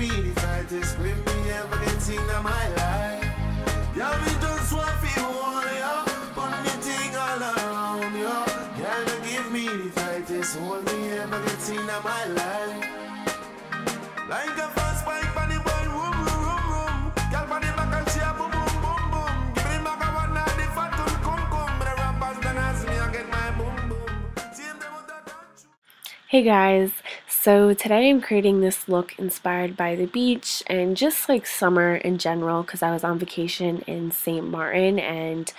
me the tightest grip me ever get seen in my life. Yeah, me just want to feel all ya, put the thing all around ya. Girl, you give me the tightest hold me ever get seen in my life. Like a fast bike on the ball, room, room, room, room. Girl, on the back and she a boom, boom, boom, boom. Give me back a one now, the fat one, come, come. The rappers done ask me, I get my boom, boom. Hey guys, so today I'm creating this look inspired by the beach and just like summer in general because I was on vacation in St. Maarten and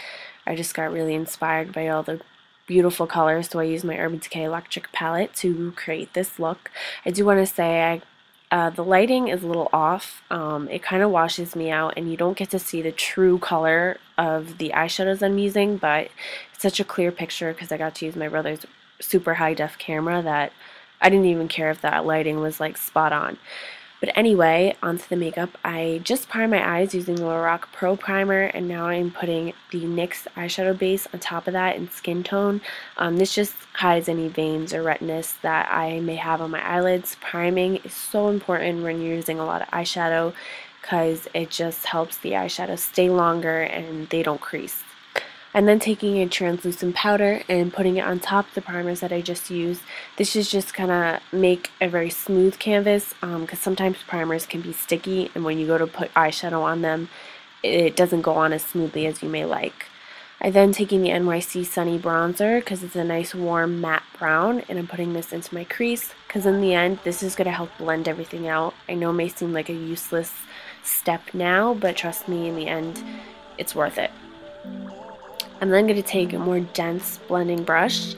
I just got really inspired by all the beautiful colors, so I used my Urban Decay electric palette to create this look. I do want to say the lighting is a little off. It kind of washes me out and you don't get to see the true color of the eyeshadows I'm using, but it's such a clear picture because I got to use my brother's super high def camera that I didn't even care if that lighting was like spot on. But anyway, onto the makeup. I just primed my eyes using the Lorac Pro Primer, and now I'm putting the NYX eyeshadow base on top of that in Skin Tone. This just hides any veins or redness that I may have on my eyelids. Priming is so important when you're using a lot of eyeshadow because it just helps the eyeshadow stay longer and they don't crease. And then taking a translucent powder and putting it on top of the primers that I just used. This is just kind of make a very smooth canvas because sometimes primers can be sticky and when you go to put eyeshadow on them, it doesn't go on as smoothly as you may like. I then taking the NYX Sunny Bronzer because it's a nice warm matte brown, and I'm putting this into my crease because in the end this is going to help blend everything out. I know it may seem like a useless step now, but trust me, in the end it's worth it. I'm then going to take a more dense blending brush.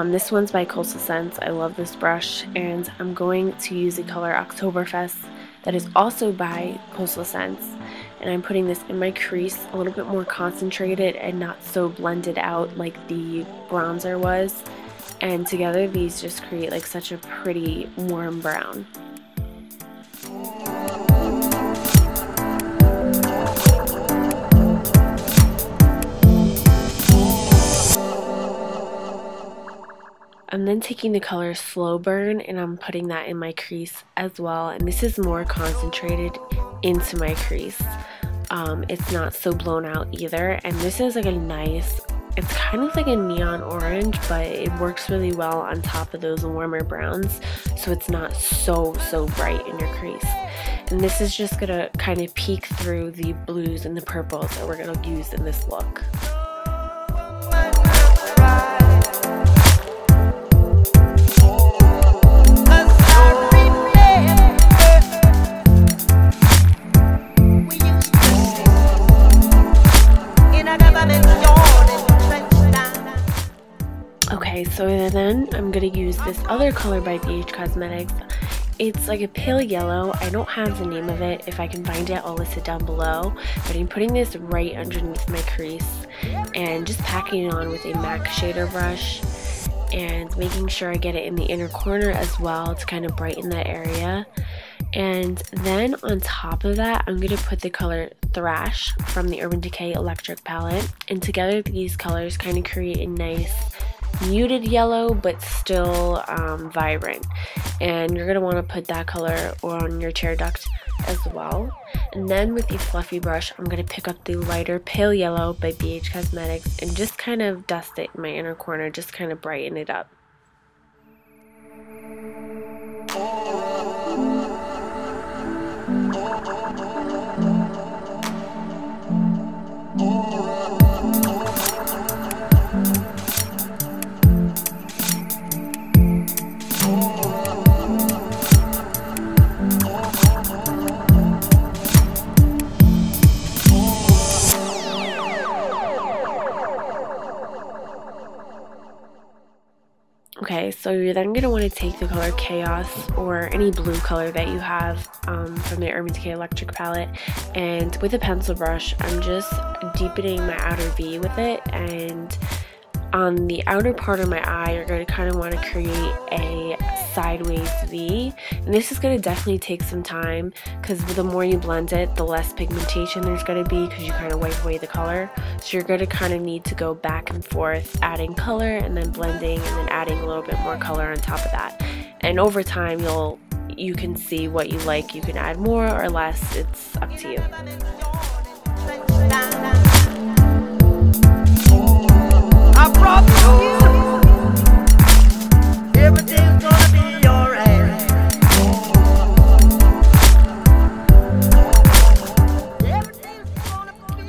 This one's by Coastal Scents. I love this brush, and I'm going to use the color Octoberfest that is also by Coastal Scents. And I'm putting this in my crease a little bit more concentrated and not so blended out like the bronzer was. And together these just create like such a pretty warm brown. I'm then taking the color Slowburn and I'm putting that in my crease as well, and this is more concentrated into my crease. It's not so blown out either, and this is like a nice, it's kind of like a neon orange, but it works really well on top of those warmer browns, so it's not so bright in your crease. And this is just gonna kind of peek through the blues and the purples that we're gonna use in this look. Okay, so then I'm going to use this other color by BH Cosmetics. It's like a pale yellow. I don't have the name of it. If I can find it, I'll list it down below. But I'm putting this right underneath my crease and just packing it on with a MAC shader brush and making sure I get it in the inner corner as well to kind of brighten that area. And then on top of that, I'm going to put the color Thrash from the Urban Decay electric palette. And together these colors kind of create a nice muted yellow but still vibrant, and you're going to want to put that color on your tear duct as well. And then with the fluffy brush, I'm going to pick up the lighter pale yellow by BH Cosmetics and just kind of dust it in my inner corner, just kind of brighten it up. Okay, so you're then going to want to take the color Chaos or any blue color that you have from the Urban Decay electric palette, and with a pencil brush I'm just deepening my outer V with it, and on the outer part of my eye you're going to kind of want to create a sideways V, and this is going to definitely take some time because the more you blend it, the less pigmentation there's going to be because you kind of wipe away the color. So you're going to kind of need to go back and forth adding color and then blending and then adding a little bit more color on top of that, and over time you can see what you like. You can add more or less, it's up to you. I promise you, everything's gonna be alright.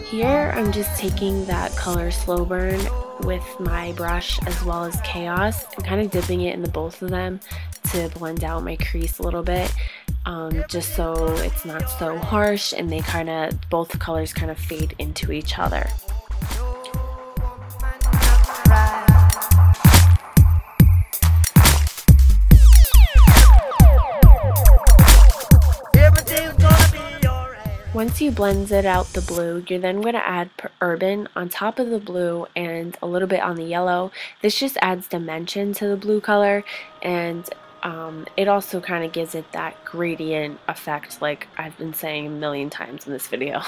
Here I'm just taking that color Slowburn with my brush as well as Chaos and kind of dipping it in the both of them to blend out my crease a little bit, just so it's not so harsh and they both colors kind of fade into each other. Once you blended out the blue, you're then going to add Urban on top of the blue and a little bit on the yellow. This just adds dimension to the blue color, and it also kind of gives it that gradient effect like I've been saying a million times in this video.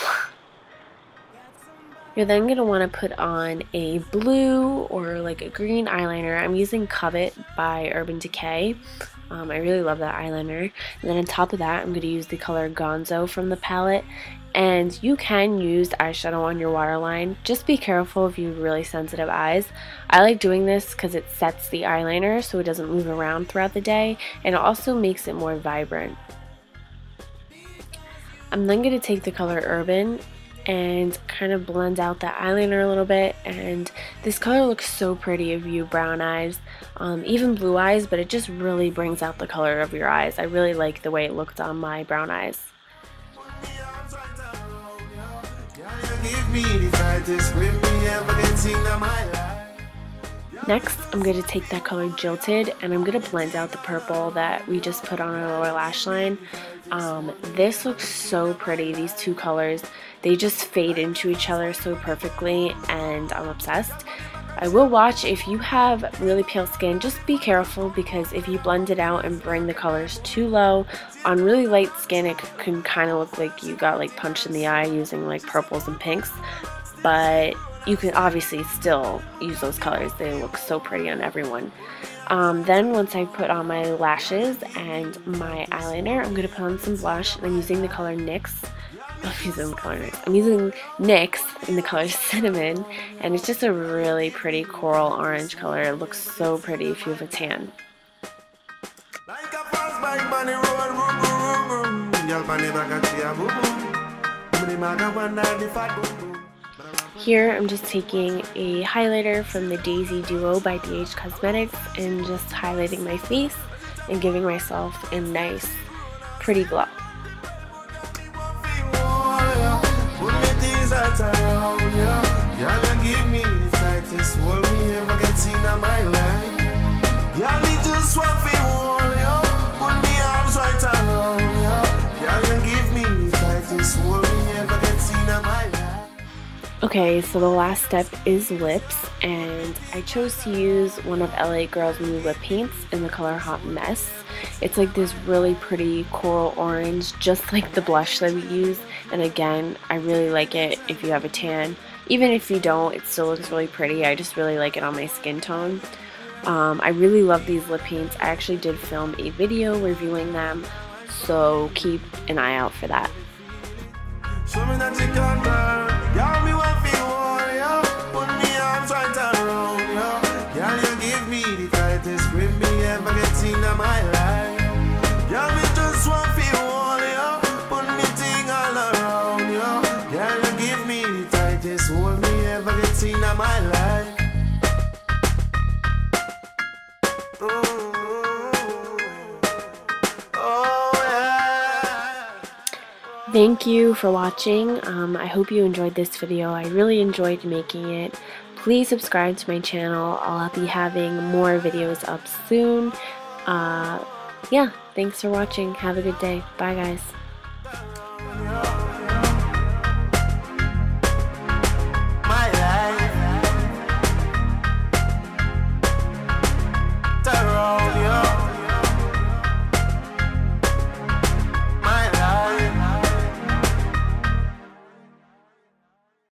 You're then going to want to put on a blue or like a green eyeliner. I'm using Covet by Urban Decay. I really love that eyeliner. And then on top of that, I'm going to use the color Gonzo from the palette. And you can use eyeshadow on your waterline. Just be careful if you have really sensitive eyes. I like doing this because it sets the eyeliner so it doesn't move around throughout the day. And it also makes it more vibrant. I'm then going to take the color Urban and kind of blend out that eyeliner a little bit, and this color looks so pretty if you have brown eyes, even blue eyes, but it just really brings out the color of your eyes. I really like the way it looked on my brown eyes. Next, I'm going to take that color Jilted and I'm going to blend out the purple that we just put on our lower lash line. This looks so pretty, these two colors. They just fade into each other so perfectly and I'm obsessed. I will watch if you have really pale skin, just be careful because if you blend it out and bring the colors too low, on really light skin it can kind of look like you got like punched in the eye using like purples and pinks. But you can obviously still use those colors, they look so pretty on everyone. Then once I put on my lashes and my eyeliner, I'm going to put on some blush, and I'm using the color NYX. I'm using NYX in the color Cinnamon, and it's just a really pretty coral orange color. It looks so pretty if you have a tan. Here I'm just taking a highlighter from the Daisy Duo by DH Cosmetics and just highlighting my face and giving myself a nice pretty glow. Okay, so the last step is lips, and I chose to use one of LA Girl's new lip paints in the color Hotmess. It's like this really pretty coral orange, just like the blush that we use, and again, I really like it if you have a tan. Even if you don't, it still looks really pretty. I just really like it on my skin tone. I really love these lip paints. I actually did film a video reviewing them, so keep an eye out for that. Show me that you can, girl. Girl, me want feel warm, yo. Put me arms right around, yo. Girl, you give me the tightest grip me ever get seen in my life. Girl, me just want feel warm, yo. Put me thing all around, yo. Girl, you give me the tightest hold me ever get seen in my life. Thank you for watching. I hope you enjoyed this video. I really enjoyed making it. Please subscribe to my channel. I'll be having more videos up soon. Yeah, thanks for watching. Have a good day. Bye guys.